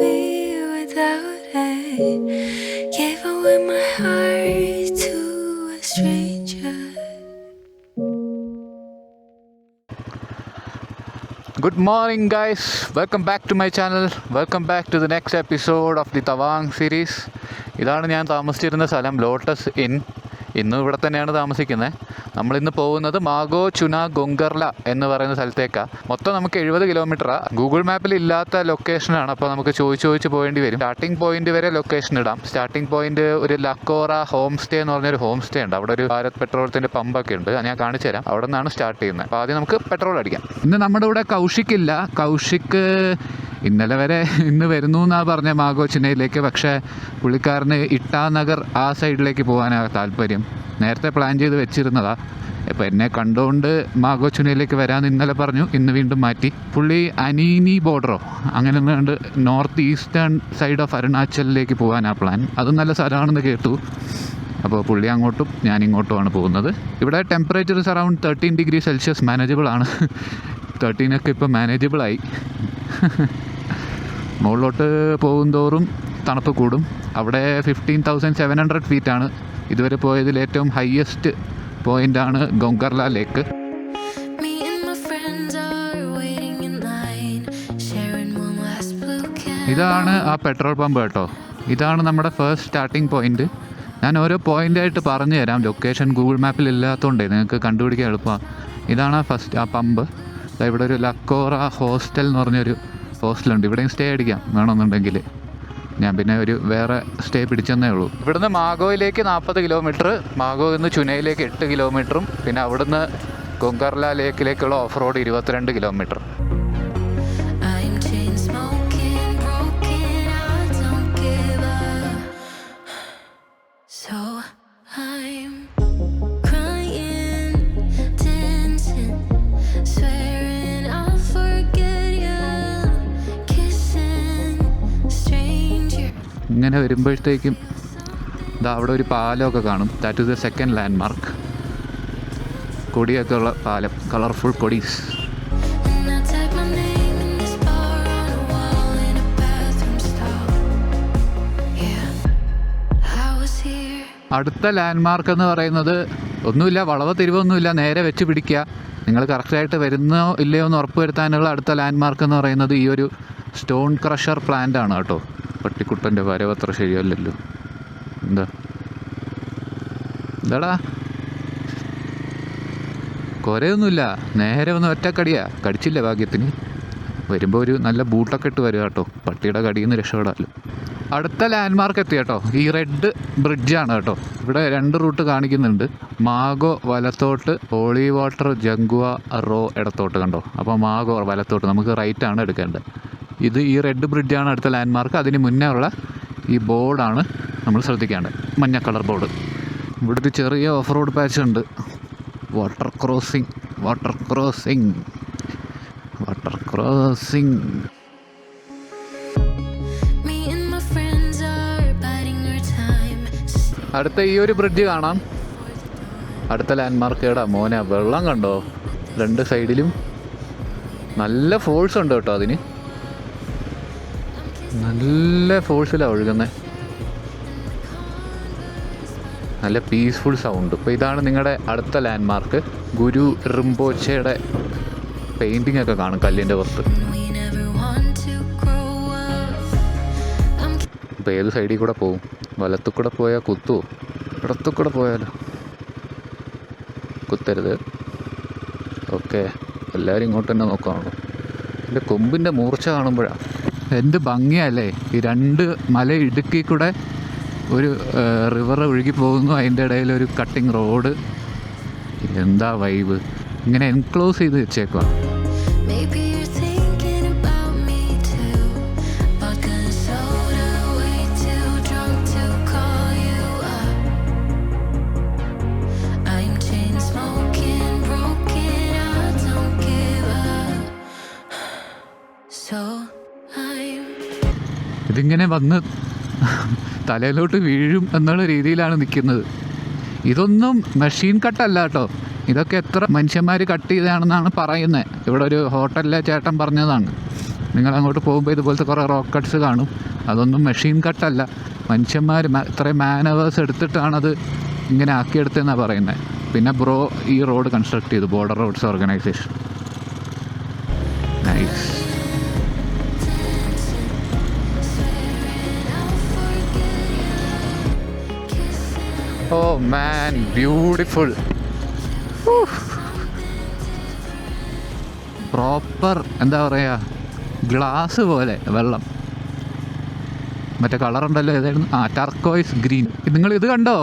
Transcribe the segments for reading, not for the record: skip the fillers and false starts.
be without it. Gave away my heart to a stranger. Good morning guys, welcome back to my channel, welcome back to the next episode of the Tawang series. ഇതാണ് ഞാൻ താമസിച്ചിരുന്ന സ്ഥലം, lotus in. ഇന്നും ഇവിടെ തന്നെയാണ് താമസിക്കുന്നത്. നമ്മളിന്ന് പോകുന്നത് മാഗോ ചുന ഗൊങ്കർല എന്ന് പറയുന്ന സ്ഥലത്തേക്കാണ്. മൊത്തം നമുക്ക് 70 കിലോമീറ്ററാണ്. ഗൂഗിൾ മാപ്പിൽ ഇല്ലാത്ത ലൊക്കേഷനാണ്, അപ്പോൾ നമുക്ക് ചോദിച്ച് പോകേണ്ടി വരും. സ്റ്റാർട്ടിംഗ് പോയിന്റ് വരെ ലൊക്കേഷൻ ഇടാം. സ്റ്റാർട്ടിംഗ് പോയിന്റ് ഒരു ലക്കോറ ഹോം സ്റ്റേ എന്ന് പറഞ്ഞൊരു ഹോം സ്റ്റേ ഉണ്ട്. അവിടെ ഒരു ഭാരത് പെട്രോളത്തിൻ്റെ പമ്പൊക്കെ ഉണ്ട്, ഞാൻ കാണിച്ചു തരാം. അവിടെ നിന്നാണ് സ്റ്റാർട്ട് ചെയ്യുന്നത്. അപ്പോൾ ആദ്യം നമുക്ക് പെട്രോൾ അടിക്കാം. ഇന്ന് നമ്മുടെ ഇവിടെ കൗശിക് ഇല്ല. കൗശിക് ഇന്നലെ വരെ ഇന്ന് വരുന്നു എന്നാണ് പറഞ്ഞത് മാഗോ ചുനയിലേക്ക്. പക്ഷേ പുള്ളിക്കാരന് ഇട്ടാനഗർ ആ സൈഡിലേക്ക് പോകാനാണ് താല്പര്യം. നേരത്തെ പ്ലാൻ ചെയ്ത് വെച്ചിരുന്നതാണ്. ഇപ്പോൾ എന്നെ കണ്ടുകൊണ്ട് മാഗോ ചുനയിലേക്ക് വരാമെന്ന് ഇന്നലെ പറഞ്ഞു, ഇന്ന് വീണ്ടും മാറ്റി. പുള്ളി അനീനി ബോർഡറോ അങ്ങനെ ഒന്നുകൊണ്ട് നോർത്ത് ഈസ്റ്റേൺ സൈഡ് ഓഫ് അരുണാചലിലേക്ക് പോകാനാണ് പ്ലാൻ. അതും നല്ല സ്ഥലമാണെന്ന് കേട്ടു. അപ്പോൾ പുള്ളി അങ്ങോട്ടും ഞാൻ ഇങ്ങോട്ടുമാണ് പോകുന്നത്. ഇവിടെ temperature around 13 degree Celsius manageable ആണ്. 13 ഇപ്പോൾ മാനേജബിളായി. മുകളിലോട്ട് പോകുന്തോറും തണുപ്പ് കൂടും. അവിടെ 15,700 ഫീറ്റാണ് ഇതുവരെ പോയതിൽ ഏറ്റവും ഹയസ്റ്റ് പോയിൻ്റാണ് ഗൊങ്കർല ലേക്ക്. ഇതാണ് ആ പെട്രോൾ പമ്പ് കേട്ടോ. ഇതാണ് നമ്മുടെ ഫസ്റ്റ് സ്റ്റാർട്ടിംഗ് പോയിൻ്റ്. ഞാൻ ഓരോ പോയിൻ്റായിട്ട് പറഞ്ഞു തരാം. ലൊക്കേഷൻ ഗൂഗിൾ മാപ്പിൽ ഇല്ലാത്തതുകൊണ്ടേ നിങ്ങൾക്ക് കണ്ടുപിടിക്കാൻ എളുപ്പമാണ്. ഇതാണ് ആ പമ്പ്. ഇവിടെ ഒരു ലക്കോറ ഹോസ്റ്റൽ എന്ന് പറഞ്ഞൊരു ഹോസ്റ്റലുണ്ട്. ഇവിടെയും സ്റ്റേ അടിക്കാം വേണമെന്നുണ്ടെങ്കിൽ. ഞാൻ പിന്നെ ഒരു വേറെ സ്റ്റേ പിടിച്ചെന്നേ ഉള്ളൂ. ഇവിടുന്ന് മാഗോയിലേക്ക് 40 കിലോമീറ്റർ, മാഗോയിൽ നിന്ന് ചുനയിലേക്ക് 8 കിലോമീറ്ററും പിന്നെ അവിടുന്ന് ഗൊങ്കർല ലേക്കിലേക്കുള്ള ഓഫ് റോഡ് 22 കിലോമീറ്റർ. ഇങ്ങനെ വരുമ്പോഴത്തേക്കും ഇതാ അവിടെ ഒരു പാലമൊക്കെ കാണും. That is the second landmark. കൊടിയൊക്കെ ഉള്ള പാലം, കളർഫുൾ കൊടീസ്. അടുത്ത ലാൻഡ് മാർക്ക് എന്ന് പറയുന്നത് ഒന്നുമില്ല, വളവോ തിരിവൊന്നുമില്ല, നേരെ വെച്ച് പിടിക്കുക. നിങ്ങൾ കറക്റ്റായിട്ട് വരുന്നോ ഇല്ലയോ എന്ന് ഉറപ്പ് വരുത്താനുള്ള അടുത്ത ലാൻഡ് മാർക്ക് എന്ന് പറയുന്നത് ഈ ഒരു സ്റ്റോൺ ക്രഷർ പ്ലാന്റ് ആണ് കേട്ടോ. പട്ടിക്കുട്ടൻ്റെ വരവത്ര ശരിയല്ലല്ലോ. എന്താടാ കുറയൊന്നുമില്ല, നേരെ ഒന്ന് ഒറ്റക്കടിയാ. കടിച്ചില്ല ഭാഗ്യത്തിന്. വരുമ്പോൾ ഒരു നല്ല ബൂട്ടൊക്കെ ഇട്ട് വരിക കേട്ടോ, പട്ടിയുടെ കടിയിൽ നിന്ന് രക്ഷപ്പെടാമല്ലോ. അടുത്ത ലാൻഡ് മാർക്ക് എത്തി കേട്ടോ. ഈ റെഡ് ബ്രിഡ്ജാണ് കേട്ടോ. ഇവിടെ 2 റൂട്ട് കാണിക്കുന്നുണ്ട്. മാഗോ വലത്തോട്ട്, ഹോളി വാട്ടർ ജങ്കുവ റോ ഇടത്തോട്ട് കണ്ടോ. അപ്പോൾ മാഗോ വലത്തോട്ട്, നമുക്ക് റൈറ്റാണ് എടുക്കേണ്ടത്. ഈ റെഡ് ബ്രിഡ്ജാണ് അടുത്ത ലാൻഡ് മാർക്ക്. അതിന് മുന്നേ ഉള്ള ഈ ബോർഡാണ് നമ്മൾ ശ്രദ്ധിക്കേണ്ടത്, മഞ്ഞ കളർ ബോർഡ്. ഇവിടെ ഒരു ചെറിയ ഓഫ് റോഡ് പാച്ച് ഉണ്ട്. Water crossing. അടുത്ത ഈ ഒരു ബ്രിഡ്ജ് കാണാം. അടുത്ത ലാൻഡ് മാർക്ക് കേടാ മോനെ. വെള്ളം കണ്ടോ 2 സൈഡിലും. നല്ല ഫോഴ്സ് ഉണ്ട് കേട്ടോ. അതിന് നല്ല ഫോഴ്സിലാണ് ഒഴുകുന്നത്. നല്ല പീസ്ഫുൾ സൗണ്ട്. ഇപ്പോൾ ഇതാണ് നിങ്ങളുടെ അടുത്ത ലാൻഡ് മാർക്ക്. ഗുരു റിംപോച്ചയുടെ പെയിൻറ്റിംഗ് ഒക്കെ കാണും കല്ലിൻ്റെ പുറത്ത്. ഇപ്പോൾ ഏത് സൈഡിൽ കൂടെ പോവും? വലത്തു കൂടെ പോയാൽ കുത്തുമോ? ഇടത്തു കൂടെ പോയാലോ? കുത്തരുത്. ഓക്കെ, എല്ലാവരും ഇങ്ങോട്ട് തന്നെ നോക്കുകയാണല്ലോ. എൻ്റെ കൊമ്പിൻ്റെ മൂർച്ച കാണുമ്പോഴാണ് എന്ത് ഭംഗിയല്ലേ. ഈ 2 മല ഇടുക്കി കൂടെ ഒരു റിവർ ഒഴുകി പോകുന്നു, അതിൻ്റെ ഇടയിൽ ഒരു കട്ടിങ് റോഡ്. എന്താ വൈബ്. ഇങ്ങനെ എൻക്ലോസ് ചെയ്ത് വെച്ചേക്കുക. ഇതിങ്ങനെ വന്ന് തലയിലോട്ട് വീഴും എന്നുള്ള രീതിയിലാണ് നിൽക്കുന്നത്. ഇതൊന്നും മെഷീൻ കട്ടല്ല കേട്ടോ. ഇതൊക്കെ എത്ര മനുഷ്യന്മാർ കട്ട് ചെയ്തതാണെന്നാണ് പറയുന്നത്. ഇവിടെ ഒരു ഹോട്ടലിലെ ചേട്ടൻ പറഞ്ഞതാണ്. നിങ്ങൾ അങ്ങോട്ട് പോകുമ്പോൾ ഇതുപോലത്തെ കുറേ റോക്ക് കട്ട്സ് കാണും. അതൊന്നും മെഷീൻ കട്ടല്ല, മനുഷ്യന്മാർ ഇത്രയും മാനവേഴ്സ് എടുത്തിട്ടാണത് ഇങ്ങനെ ആക്കിയെടുത്തതെന്നാണ് പറയുന്നത്. പിന്നെ ഈ റോഡ് കൺസ്ട്രക്ട് ചെയ്തു, ബോർഡർ റോഡ്സ് ഓർഗനൈസേഷൻ. നൈസ്. ഓ മാൻ, ബ്യൂട്ടിഫുൾ. പ്രോപ്പർ എന്താ പറയുക, ഗ്ലാസ് പോലെ വെള്ളം. മറ്റേ കളറുണ്ടല്ലോ, ഏതായിരുന്നു? Turquoise green. നിങ്ങളിത് കണ്ടോ?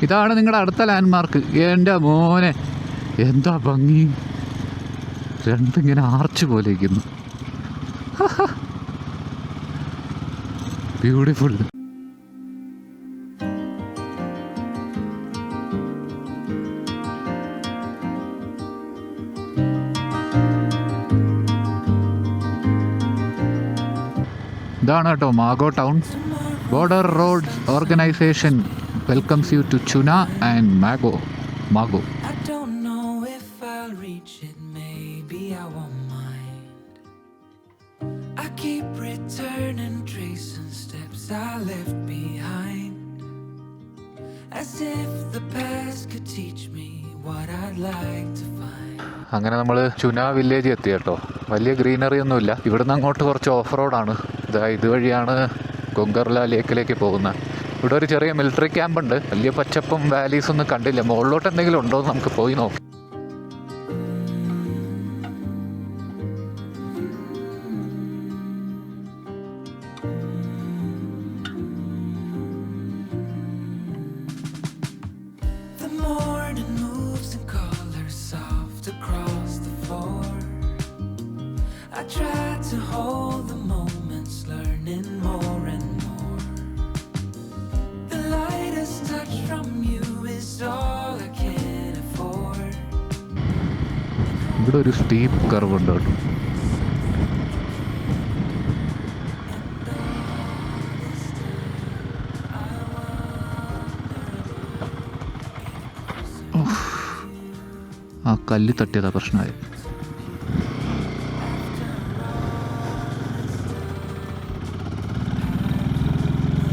ഇതാണ് നിങ്ങളുടെ അടുത്ത ലാൻഡ്മാർക്ക്. എൻ്റെ മോനെ, എന്താ ഭംഗി! രണ്ടിങ്ങനെ ആർച്ച് പോലെ ഇരിക്കുന്നു. ബ്യൂട്ടിഫുൾ. ഇതാണ് കേട്ടോ Mago town. Border roads organisation welcomes you to Chuna and Mago. I don't know if I'll reach it, maybe I won't mind. I keep returning, tracing steps I left behind, as if the past could teach me what I'd like to find. അങ്ങനെ നമ്മൾ ചുന village എത്തി കേട്ടോ. വലിയ greenery ഒന്നുമില്ല. ഇവിടുന്ന് അങ്ങോട്ട് കുറച്ച് of റോഡാണ്. ഇതുവഴിയാണ് ഗൊങ്കർല ലേക്കിലേക്ക് പോകുന്നത്. ഇവിടെ ഒരു ചെറിയ മിലിറ്ററി ക്യാമ്പ് ഉണ്ട്. വലിയ പച്ചപ്പും വാലീസ് ഒന്നും കണ്ടില്ല. മുകളിലോട്ട് എന്തെങ്കിലും ഉണ്ടോ എന്ന് നമുക്ക് പോയി നോക്കാം. The morning moves in colors soft across the floor. I try to hold the moments, learning more and more. The lightest touch from you is all I can afford. ഇവിടെ ഒരു സ്റ്റീപ്പ് കർവ് ഉണ്ട് കേട്ടോ. ആ കല്ല് തട്ടിയതാ പ്രശ്നമായി.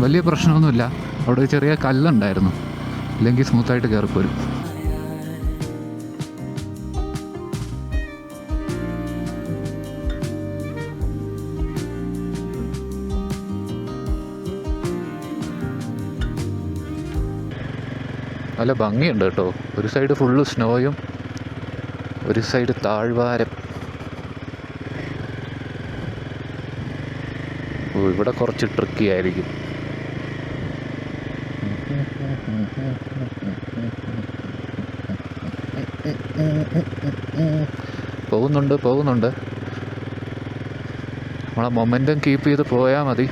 വലിയ പ്രശ്നമൊന്നുമില്ല. അവിടെ ഒരു ചെറിയ കല്ലുണ്ടായിരുന്നു, ഇല്ലെങ്കിൽ സ്മൂത്തായിട്ട് കയറിപ്പോരും. നല്ല ഭംഗിയുണ്ട് കേട്ടോ. ഒരു സൈഡ് ഫുള്ള് സ്നോയും ഒരു സൈഡ് താഴ്വാരം. ഇവിടെ കുറച്ച് ട്രിക്കി ആയിരിക്കും. പോകുന്നുണ്ട്. നമ്മളെ മൊമെൻറ്റം കീപ്പ് ചെയ്ത് പോയാൽ മതി.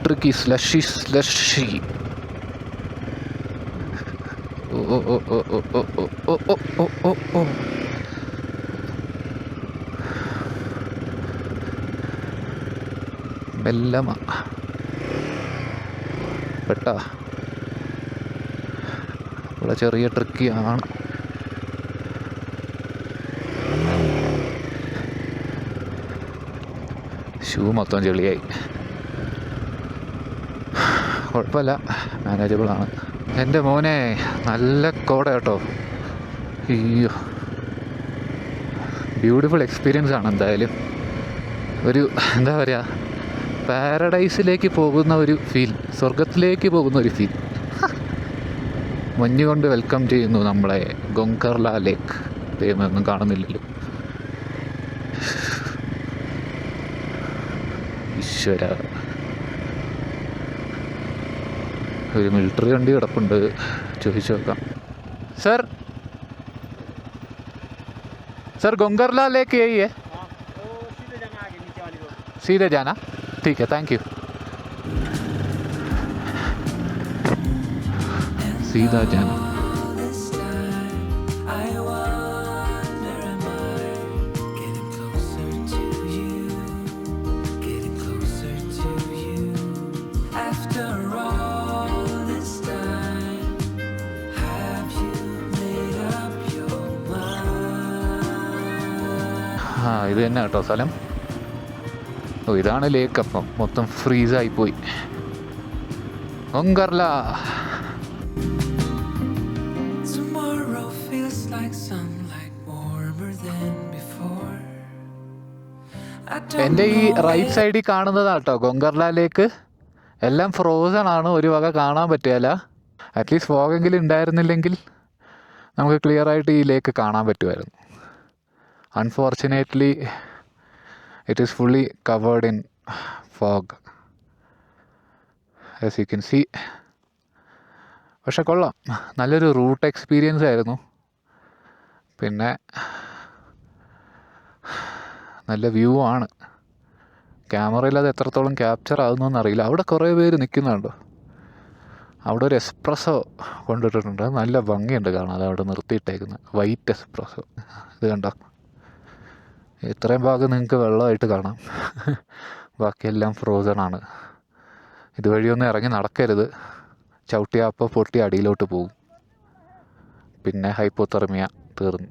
Tricky slushy. ഓ മെല്ലമ പെട്ടാ. ഇവിടെ ചെറിയ ട്രിക്കിയാണ്. ഷൂ മൊത്തം ചെളിയായി. കുഴപ്പമില്ല, മാനേജബിളാണ്. എൻ്റെ മോനെ, നല്ല കോട കേട്ടോ. അയ്യോ, ബ്യൂട്ടിഫുൾ എക്സ്പീരിയൻസ് ആണ് എന്തായാലും. ഒരു എന്താ പറയുക, പാരഡൈസിലേക്ക് പോകുന്ന ഒരു ഫീൽ, സ്വർഗത്തിലേക്ക് പോകുന്ന ഒരു ഫീൽ. മഞ്ഞ് കൊണ്ട് വെൽക്കം ചെയ്യുന്നു നമ്മളെ ഗൊങ്കർല ലേക്ക്. ദൈവമൊന്നും കാണുന്നില്ലല്ലോ. ഈശ്വര, ഒരു മിലിറ്ററി വണ്ടി കിടപ്പുണ്ട്, ചോദിച്ചു നോക്കാം. सर गोंगरला लेक यही है? सीधे जाना, ठीक है, थैंक यू. सीधा जाना. After ആ ഇത് തന്നെ കേട്ടോ സ്ഥലം. ഓ ഇതാണ് ലേക്ക്. അപ്പം മൊത്തം ഫ്രീസായിപ്പോയി. ഗൊങ്കർല. Tomorrow feels like sunlight warmer than before. I don't എൻ്റെ ഈ know റൈറ്റ് സൈഡിൽ കാണുന്നതാട്ടോ ഗൊങ്കർല ലേക്ക്. എല്ലാം ഫ്രോസൺ ആണ്, ഒരു വക കാണാൻ പറ്റുകയില്ല. അറ്റ്ലീസ്റ്റ് ഫോഗെങ്കിലും ഉണ്ടായിരുന്നില്ലെങ്കിൽ നമുക്ക് ക്ലിയർ ആയിട്ട് ഈ ലേക്ക് കാണാൻ പറ്റുമായിരുന്നു. Unfortunately it is fully covered in fog as you can see. പക്ഷെ കൊള്ളാം, നല്ലൊരു റൂട്ട് എക്സ്പീരിയൻസ് ആയിരുന്നു. പിന്നെ നല്ല വ്യൂ ആണ്. ക്യാമറയിൽ അത് എത്രത്തോളം ക്യാപ്ചർ ആകുന്നതെന്ന് അറിയില്ല. അവിടെ കുറേ പേര് നിൽക്കുന്നുണ്ടോ. അവിടെ ഒരു എസ്പ്രസ്സോ കൊണ്ടിട്ടിട്ടുണ്ട്, നല്ല ഭംഗിയുണ്ട് കാണാൻ. അത് അവിടെ നിർത്തിയിട്ടേക്കുന്നത് വൈറ്റ് എസ്പ്രസ്സോ. ഇത് കണ്ടോ, ഇത്രയും ഭാഗം നിങ്ങൾക്ക് വെള്ളമായിട്ട് കാണാം. ബാക്കിയെല്ലാം ഫ്രോസൺ ആണ്. ഇതുവഴിയൊന്നും ഇറങ്ങി നടക്കരുത്. ചവിട്ടിയാപ്പോൾ പൊട്ടി അടിയിലോട്ട് പോകും. പിന്നെ ഹൈപ്പോതെർമിയ തീർന്നു.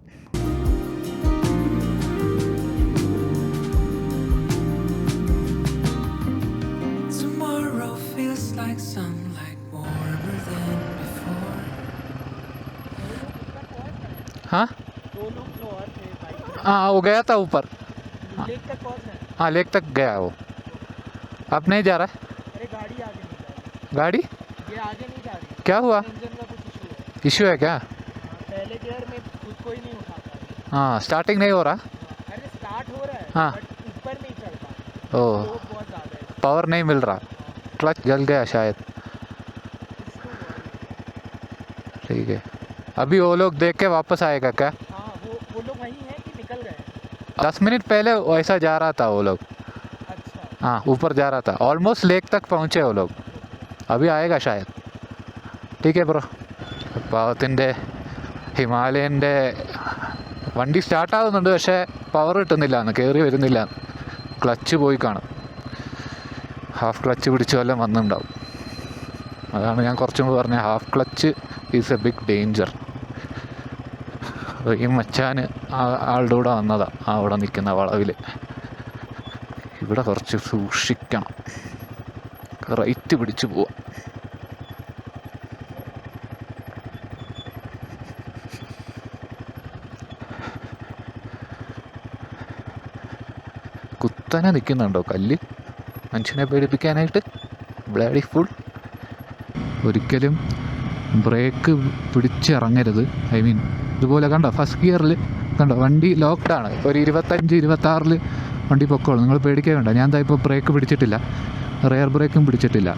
tomorrow feels like sunlight warmer than before. हाँ हाँ वो गया था ऊपर. लेक तक पहुंचा है. हाँ लेक तक गया वो. अब नहीं जा रहा है अरे गाड़ी आगे नहीं जा रही. गाड़ी. ये आगे नहीं जा रही. क्या हुआ, इंजन का कुछ इशू है. इशू है क्या? पहले गियर में खुद को ही नहीं उठाता है. हाँ स्टार्टिंग नहीं हो रहा. अरे स्टार्ट हो रहा है हाँ. बट ऊपर नहीं चढ़ता. ओह तो बहुत ज़्यादा है. पावर नहीं मिल रहा. क्लच जल गया शायद. ठीक है, अभी वो लोग देख के वापस आएगा क्या? हाँ वो लोग वहीं हैं कि निकल गए. 10 मिनट पहले वैसा जा रहा था वो लोग. अच्छा. हाँ ऊपर जा रहा था, ऑलमोस्ट लेक तक पहुँचे वो लोग. अभी आएगा शायद. ठीक है ബ്രോ. പാവത്തിൻ്റെ ഹിമാലയൻ്റെ വണ്ടി സ്റ്റാർട്ടാകുന്നുണ്ട്, പക്ഷേ പവർ കിട്ടുന്നില്ല, കയറി വരുന്നില്ല. ക്ലച്ച് പോയി കാണും. ഹാഫ് ക്ലച്ച് പിടിച്ച് വല്ലതും വന്നിട്ടുണ്ടാവും. അതാണ് ഞാൻ കുറച്ചും മുമ്പ് പറഞ്ഞ half clutch is a big danger. ഈ മച്ചാന് ആളുടെ കൂടെ വന്നതാണ് അവിടെ നിൽക്കുന്ന വളവിൽ. ഇവിടെ കുറച്ച് സൂക്ഷിക്കണം, റൈറ്റ് പിടിച്ച് പോവാം. കുത്തനെ നിൽക്കുന്നുണ്ടോ കല്ല്, മനുഷ്യനെ പേടിപ്പിക്കാനായിട്ട്. Bloody full. ഒരിക്കലും ബ്രേക്ക് പിടിച്ചിറങ്ങരുത്. ഐ മീൻ ഇതുപോലെ കണ്ടോ, ഫസ്റ്റ് ഗിയറിൽ കണ്ടോ വണ്ടി ലോക്ക്ഡാണ്. ഒരു 25-26 വണ്ടി പൊക്കോളും, നിങ്ങൾ പേടിക്കാൻ വേണ്ട. ഞാൻ എന്താ ഇപ്പോൾ ബ്രേക്ക് പിടിച്ചിട്ടില്ല, റെയർ ബ്രേക്കും പിടിച്ചിട്ടില്ല.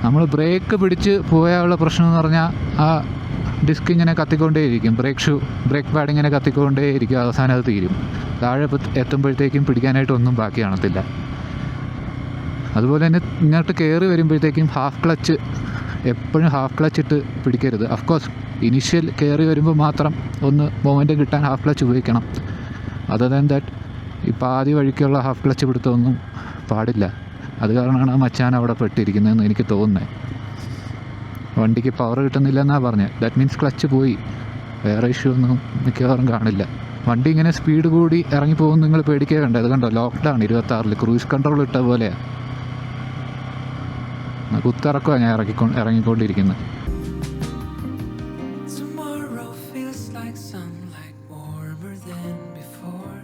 നമ്മൾ ബ്രേക്ക് പിടിച്ച് പോയാലുള്ള പ്രശ്നം എന്ന് പറഞ്ഞാൽ ആ ഡിസ്ക് ഇങ്ങനെ കത്തിക്കൊണ്ടേയിരിക്കും, ബ്രേക്ക് പാഡ് ഇങ്ങനെ കത്തിക്കൊണ്ടേയിരിക്കും. അവസാനം അത് തീരും. താഴെ എത്തുമ്പോഴത്തേക്കും പിടിക്കാനായിട്ട് ഒന്നും ബാക്കി കാണത്തില്ല. അതുപോലെ തന്നെ ഇങ്ങോട്ട് കയറി വരുമ്പോഴത്തേക്കും ഹാഫ് ക്ലച്ച്, എപ്പോഴും ഹാഫ് ക്ലച്ച് ഇട്ട് പിടിക്കരുത്. അഫ്കോഴ്സ് ഇനീഷ്യൽ കയറി വരുമ്പോൾ മാത്രം ഒന്ന് മൊമെൻറ്റ് കിട്ടാൻ ഹാഫ് ക്ലച്ച് ഉപയോഗിക്കണം. അതർ ദാൻ ദാറ്റ് ഈ പാതി വഴിക്കുള്ള ഹാഫ് ക്ലച്ച് പിടുത്തമൊന്നും പാടില്ല. അത് കാരണമാണ് ആ മച്ചാൻ അവിടെ പെട്ടിരിക്കുന്നതെന്ന് എനിക്ക് തോന്നുന്നത്. വണ്ടിക്ക് പവർ കിട്ടുന്നില്ലെന്നാണ് പറഞ്ഞത്. ദാറ്റ് മീൻസ് ക്ലച്ച് പോയി. വേറെ ഇഷ്യൂ ഒന്നും മിക്കവാറും കാണില്ല. വണ്ടി ഇങ്ങനെ സ്പീഡ് കൂടി ഇറങ്ങി പോകും, നിങ്ങൾ പേടിക്കേ വേണ്ട. അത് കണ്ടോ, ലോക്ക്ഡൗൺ 26 ക്രൂയിസ് കൺട്രോൾ ഇട്ട പോലെയാണ്. കുത്തിറക്കുവാണ് ഞാൻ ഇറങ്ങിക്കൊണ്ടിരിക്കുന്നത്. Tomorrow feels like sunlight warmer than before.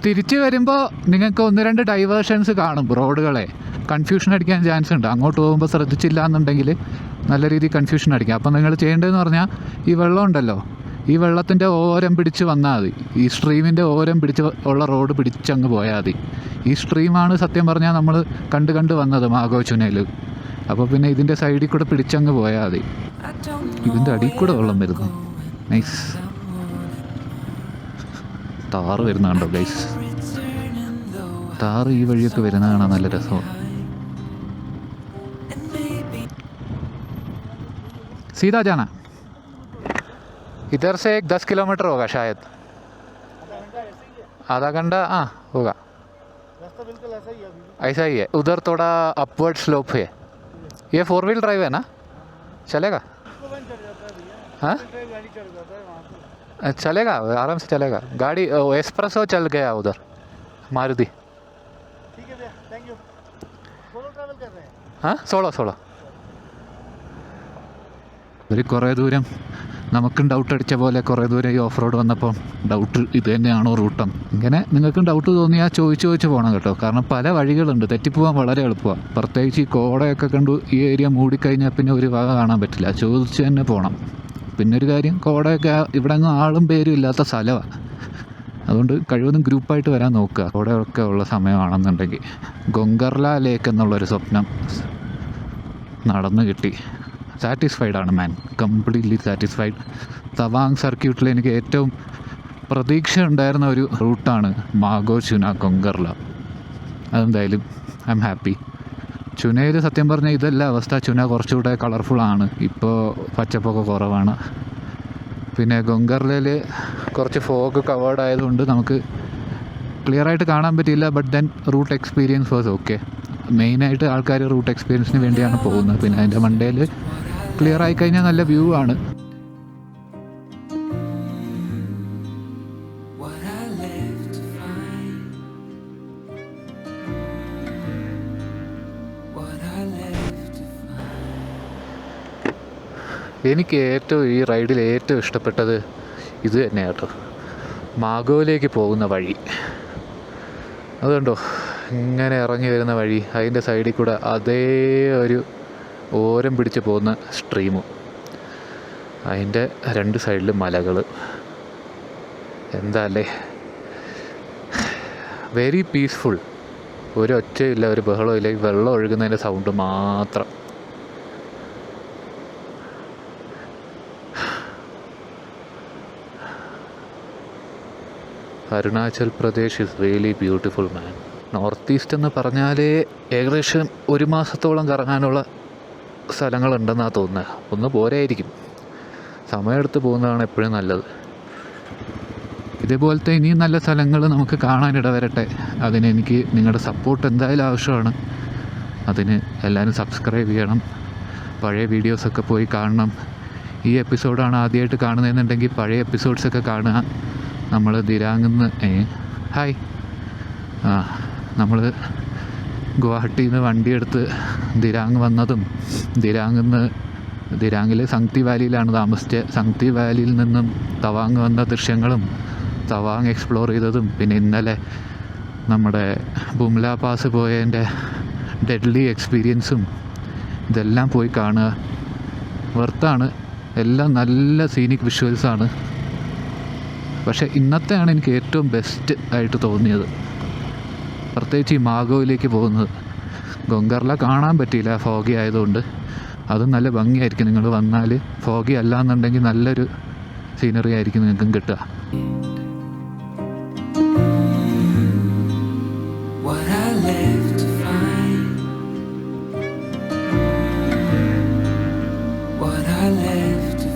തിരിച്ചു വരുമ്പോൾ നിങ്ങൾക്ക് 1-2 ഡൈവേർഷൻസ് കാണും. റോഡുകളെ കൺഫ്യൂഷൻ അടിക്കാൻ ചാൻസ് ഉണ്ട്. അങ്ങോട്ട് പോകുമ്പോൾ ശ്രദ്ധിച്ചില്ല എന്നുണ്ടെങ്കിൽ നല്ല രീതിയിൽ കൺഫ്യൂഷൻ അടിക്കാം. അപ്പം നിങ്ങൾ ചെയ്യേണ്ടതെന്ന് പറഞ്ഞാൽ ഈ വെള്ളം ഉണ്ടല്ലോ, ഈ വെള്ളത്തിൻ്റെ ഓരം പിടിച്ച് വന്നാൽ മതി. ഈ സ്ട്രീമിൻ്റെ ഓരം പിടിച്ച് ഉള്ള റോഡ് പിടിച്ചങ്ങ് പോയാൽ മതി. ഈ സ്ട്രീമാണ് സത്യം പറഞ്ഞാൽ നമ്മൾ കണ്ട് വന്നത് മാഗോചുനയിൽ. അപ്പോൾ പിന്നെ ഇതിൻ്റെ സൈഡിൽ കൂടെ പിടിച്ചങ്ങ് പോയാൽ മതി. I don't ഇതിൻ്റെ know അടിയിൽ കൂടെ വെള്ളം വരുന്നു. നൈസ്. താറ് വരുന്നുണ്ടോ ഗൈസ്? returning though, താറ് ഈ വഴിയൊക്കെ വരുന്ന കാണാൻ നല്ല രസമാണ്. and maybe सीधा जाना. इधर से 10 किलोमीटर होगा शायद. आधा घंटा हाँ होगा. रास्ता बिल्कुल ऐसा ही है अभी. ऐसा ही है. उधर थोड़ा अपवर्ड स्लोप है. ये 4 व्हील ड्राइव है ना, चलेगा? इसको बंद चढ़ जाता है भैया. हाँ ड्राइव गाड़ी चढ़ जाता है वहाँ पे. चलेगा आराम से चलेगा गाड़ी एस्प्रेसो चल गया उधर मारुति ठीक है भैया, थैंक यू। सोलो ट्रैवल कर रहे हैं? हाँ 16 ഒരു കുറേ ദൂരം നമുക്കും ഡൗട്ട് അടിച്ച പോലെ കുറേ ദൂരം ഈ ഓഫ് റോഡ് വന്നപ്പോൾ ഡൗട്ട് ഇത് തന്നെയാണോ റൂട്ടം ഇങ്ങനെ നിങ്ങൾക്കും ഡൗട്ട് തോന്നിയാൽ ചോദിച്ച് പോകണം കേട്ടോ. കാരണം പല വഴികളുണ്ട്, തെറ്റിപ്പോകാൻ വളരെ എളുപ്പമാണ്. പ്രത്യേകിച്ച് ഈ കോടയൊക്കെ കണ്ടു ഈ ഏരിയ മൂടിക്കഴിഞ്ഞാൽ പിന്നെ ഒരു വക കാണാൻ പറ്റില്ല, ചോദിച്ച് തന്നെ പോകണം. പിന്നെ ഒരു കാര്യം, കോടയൊക്കെ ഇവിടെ അങ്ങ് ആളും പേരും ഇല്ലാത്ത സ്ഥലമാണ്. അതുകൊണ്ട് കഴിവതും ഗ്രൂപ്പായിട്ട് വരാൻ നോക്കുക കോടയൊക്കെ ഉള്ള സമയമാണെന്നുണ്ടെങ്കിൽ. ഗൊങ്കർല ലേക്ക് എന്നുള്ളൊരു സ്വപ്നം നടന്നു കിട്ടി. സാറ്റിസ്ഫൈഡാണ് മാൻ, കംപ്ലീറ്റ്ലി സാറ്റിസ്ഫൈഡ്. തവാങ് സർക്യൂട്ടിൽ എനിക്ക് ഏറ്റവും പ്രതീക്ഷ ഉണ്ടായിരുന്ന ഒരു റൂട്ടാണ് മാഗോ ചുന ഗൊങ്കർല. അതെന്തായാലും ഐ എം ഹാപ്പി. ചുനയിൽ സത്യം പറഞ്ഞാൽ ഇതല്ല അവസ്ഥ. ചുന കുറച്ചുകൂടെ കളർഫുള്ളാണ്, ഇപ്പോൾ പച്ചപ്പൊക്കെ കുറവാണ്. പിന്നെ ഗൊങ്കർലയിൽ കുറച്ച് ഫോഗ് കവേർഡ് ആയതുകൊണ്ട് നമുക്ക് ക്ലിയറായിട്ട് കാണാൻ പറ്റിയില്ല. But then route experience was okay. മെയിനായിട്ട് ആൾക്കാർ റൂട്ട് എക്സ്പീരിയൻസിന് വേണ്ടിയാണ് പോകുന്നത്. പിന്നെ അതിൻ്റെ മണ്ടയിൽ ക്ലിയർ ആയിക്കഴിഞ്ഞാൽ നല്ല വ്യൂ ആണ്. what I left to find, what I left to find. എനിക്ക് ഏറ്റവും ഈ റൈഡിൽ ഏറ്റവും ഇഷ്ടപ്പെട്ടത് ഇത് തന്നെയാണ് കേട്ടോ, മാഗോയിലേക്ക് പോകുന്ന വഴി. അതുകൊണ്ടോ ഇങ്ങനെ ഇറങ്ങി വരുന്ന വഴി, അതിൻ്റെ സൈഡിൽ കൂടെ അതേ ഒരു ഓരം പിടിച്ച് പോകുന്ന സ്ട്രീമും, അതിൻ്റെ രണ്ട് സൈഡിലും മലകൾ. എന്താ അല്ലേ, വെരി പീസ്ഫുൾ. ഒരു ഒച്ചയില്ല, ഒരു ബഹളമില്ല, ഈ വെള്ളം ഒഴുകുന്നതിൻ്റെ സൗണ്ട് മാത്രം. Arunachal Pradesh is really beautiful man. North east എന്ന് പറഞ്ഞാൽ ഏകദേശം ഒരു മാസത്തോളം കറങ്ങാനുള്ള സ്ഥലങ്ങളുണ്ടെന്നാണ് തോന്നുന്നത്. ഒന്ന് പോരായിരിക്കും, സമയമെടുത്ത് പോകുന്നതാണ് എപ്പോഴും നല്ലത്. ഇതേപോലത്തെ ഇനിയും നല്ല സ്ഥലങ്ങൾ നമുക്ക് കാണാനിട വരട്ടെ. അതിനെനിക്ക് നിങ്ങളുടെ സപ്പോർട്ട് എന്തായാലും ആവശ്യമാണ്. അതിന് എല്ലാവരും സബ്സ്ക്രൈബ് ചെയ്യണം, പഴയ വീഡിയോസൊക്കെ പോയി കാണണം. ഈ എപ്പിസോഡാണ് ആദ്യമായിട്ട് കാണുന്നതെന്നുണ്ടെങ്കിൽ പഴയ എപ്പിസോഡ്സൊക്കെ കാണുക. നമ്മൾ ദിരാങ്ങിന്ന് ഹായ് നമ്മൾ ഗുവാഹട്ടിയിൽ നിന്ന് വണ്ടിയെടുത്ത് ദിരാങ് വന്നതും, ദിരാങ്ങിൽ സംഗ്തി വാലിയിലാണ് താമസിച്ചത്. സംഗ്തി വാലിയിൽ നിന്നും തവാങ് വന്ന ദൃശ്യങ്ങളും തവാങ് എക്സ്പ്ലോർ ചെയ്തതും, പിന്നെ ഇന്നലെ നമ്മുടെ ബുംല പാസ് പോയതിൻ്റെ ഡെഡ്ലി എക്സ്പീരിയൻസും ഇതെല്ലാം പോയി കാണുക. വർത്താണ്, എല്ലാം നല്ല സീനിക് വിഷ്വൽസാണ്. പക്ഷേ ഇന്നത്തെയാണ് എനിക്ക് ഏറ്റവും ബെസ്റ്റ് ആയിട്ട് തോന്നിയത്, പ്രത്യേകിച്ച് ഈ മാഗോയിലേക്ക് പോകുന്നത്. ഗൊങ്കർല കാണാൻ പറ്റിയില്ല ഫോഗി ആയതുകൊണ്ട്. അതും നല്ല ഭംഗിയായിരിക്കും, നിങ്ങൾ വന്നാൽ. ഫോഗി അല്ല എന്നുണ്ടെങ്കിൽ നല്ലൊരു സീനറി ആയിരിക്കും നിങ്ങൾക്കും കിട്ടുക. What I left to find, what I left to